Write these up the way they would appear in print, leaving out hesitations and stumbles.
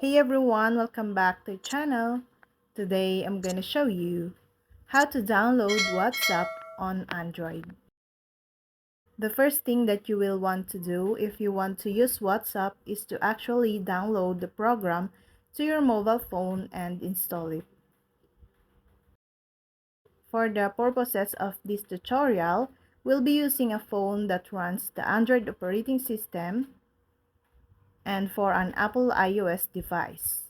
Hey everyone, welcome back to the channel. Today I'm gonna show you how to download WhatsApp on Android. The first thing that you will want to do if you want to use WhatsApp is to actually download the program to your mobile phone and install it. For the purposes of this tutorial, we'll be using a phone that runs the Android operating system and for an Apple iOS device.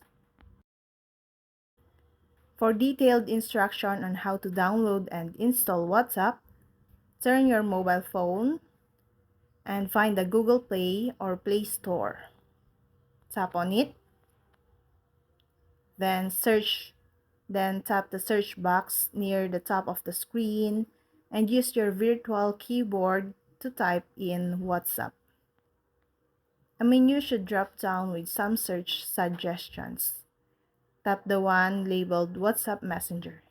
For detailed instruction on how to download and install WhatsApp, turn your mobile phone and find the Google Play or Play Store. Tap on it, then tap the search box near the top of the screen and use your virtual keyboard to type in WhatsApp. A menu should drop down with some search suggestions. Tap the one labeled WhatsApp Messenger,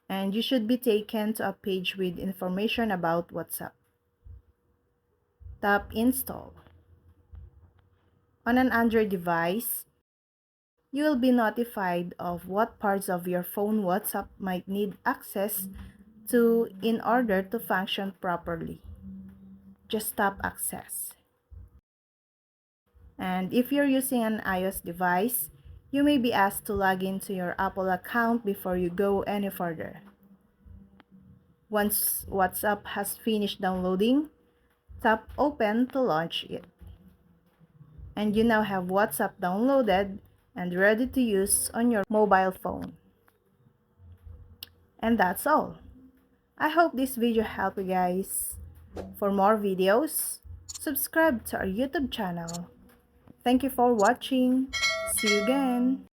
and you should be taken to a page with information about WhatsApp. Tap Install. On an Android device, you will be notified of what parts of your phone WhatsApp might need access to in order to function properly. Just tap Access. And if you're using an iOS device, you may be asked to log into your Apple account before you go any further. Once WhatsApp has finished downloading, tap Open to launch it. And you now have WhatsApp downloaded and ready to use on your mobile phone. And that's all. I hope this video helped you guys. For more videos, subscribe to our YouTube channel. Thank you for watching. See you again.